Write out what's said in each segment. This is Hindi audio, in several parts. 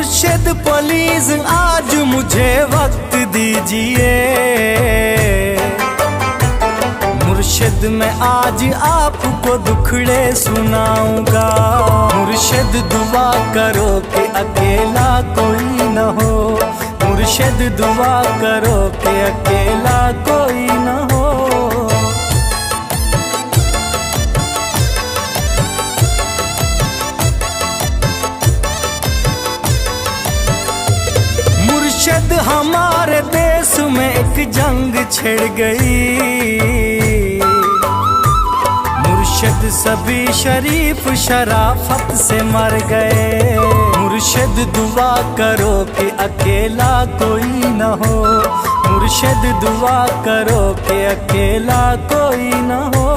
मुर्शिद प्लीज आज मुझे वक्त दीजिए। मुर्शिद मैं आज आपको दुखड़े सुनाऊंगा। मुर्शिद दुआ करो कि अकेला कोई न हो। मुर्शिद दुआ करो कि अकेला कोई न हो। मुर्शिद हमारे देश में एक जंग छिड़ गई। मुर्शिद सभी शरीफ शराफत से मर गए। मुर्शिद दुआ करो कि अकेला कोई न हो। मुर्शिद दुआ करो कि अकेला कोई न हो।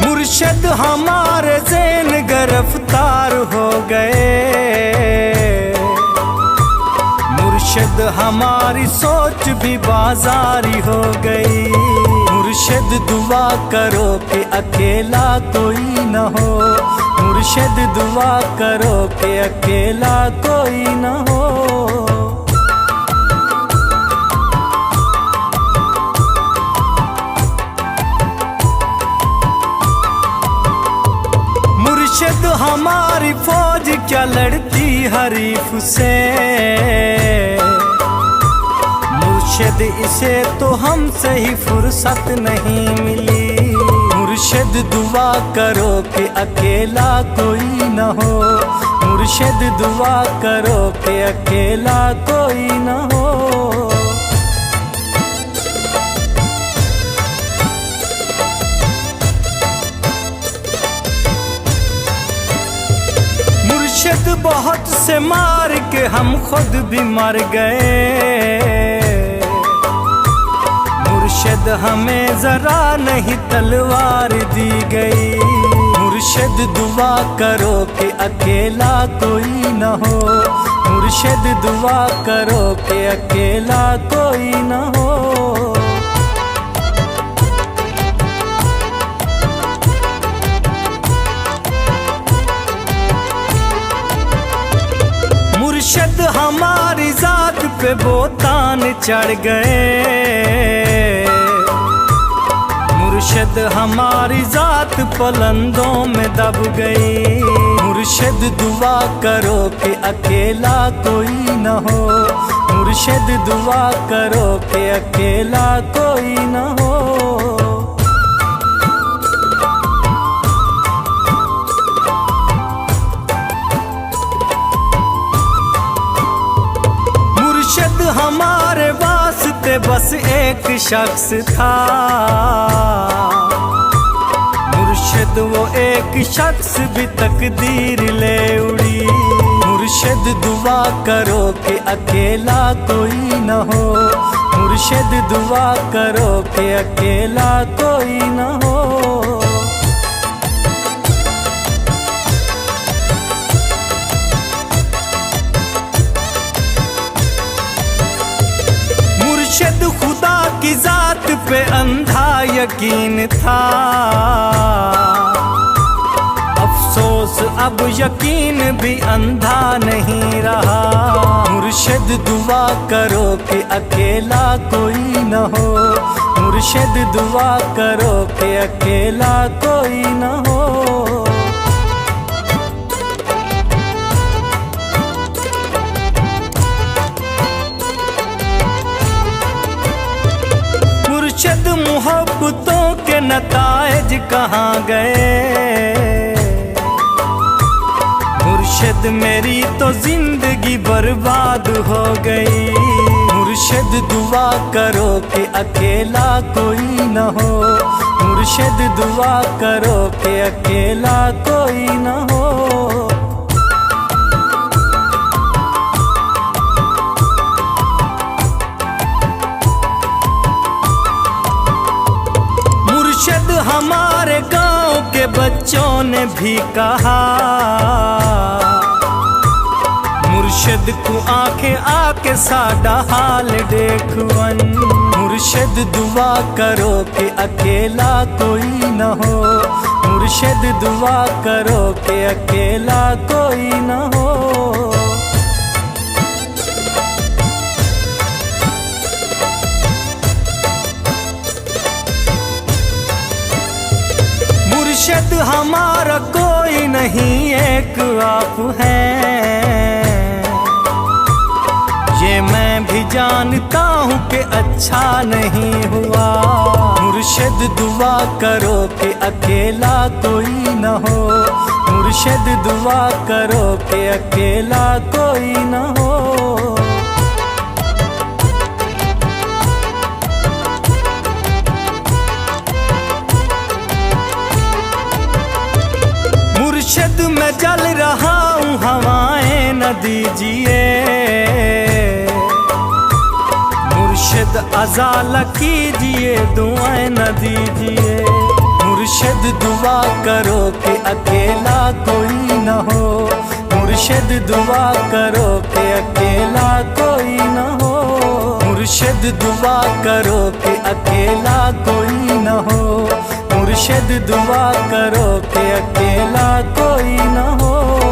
मुर्शिद हमारे ज़ेन गिरफ्तार हो गए। मुर्शिद हमारी सोच भी बाजारी हो गई। मुर्शिद दुआ करो कि अकेला कोई न हो। मुर्शिद दुआ करो कि अकेला कोई न हो। मुर्शिद हमारी फौज क्या लड़ती हरीफ से। मुर्शिद इसे तो हमसे ही फुर्सत नहीं मिली। मुर्शिद दुआ करो कि अकेला कोई न हो। मुर्शिद दुआ करो कि अकेला कोई न हो। मुर्शिद बहुत से मार के हम खुद भी मर गए। मुर्शिद हमें जरा नहीं तलवार दी गई। मुर्शिद दुआ करो कि अकेला कोई न हो। मुर्शिद दुआ करो कि अकेला कोई न हो। मुर्शिद हमारी जात पे बोतान चढ़ गए। मुर्शिद हमारी जात पलंदों में दब गई। मुर्शिद दुआ करो कि अकेला कोई न हो। मुर्शिद दुआ करो कि अकेला कोई न हो। मुर्शिद हमारे वास्ते बस एक शख्स था। मुर्शिद वो एक शख्स भी तकदीर ले उड़ी। मुर्शिद दुआ करो कि अकेला कोई न हो। मुर्शिद दुआ करो कि अकेला कोई न हो। मुर्शिद खुदा की जात पे अंधा यकीन था। अफसोस अब यकीन भी अंधा नहीं रहा। मुर्शिद दुआ करो कि अकेला कोई न हो। मुर्शिद दुआ करो कि अकेला कोई न हो। मुर्शिद मोहब्बतों के नताइज कहाँ गए। मुर्शिद मेरी तो जिंदगी बर्बाद हो गई। मुर्शिद दुआ करो कि अकेला कोई न हो। मुर्शिद दुआ करो कि अकेला कोई न हो। मुर्शिद हमारे गांव के बच्चों ने भी कहा। मुर्शिद को आके आके साडा हाल देखवन। मुर्शिद दुआ करो कि अकेला कोई न हो, मुर्शिद दुआ करो कि अकेला कोई न हो। मुर्शिद हमारा कोई नहीं, एक आप हैं। ये मैं भी जानता हूँ कि अच्छा नहीं हुआ। मुर्शिद दुआ करो कि अकेला कोई न हो, मुर्शिद दुआ करो कि अकेला कोई न हो। मुर्शिद मैं जल रहा हूँ, हवाएं न दीजिए। मुर्शिद अज़ाला कीजिए, दुआएं न दीजिए। मुर्शिद दुआ करो कि अकेला कोई न हो, मुर्शिद दुआ करो कि अकेला कोई न हो। मुर्शिद दुआ करो कि अकेला कोई न हो, मुर्शिद दुआ करो कि अकेला कोई न हो।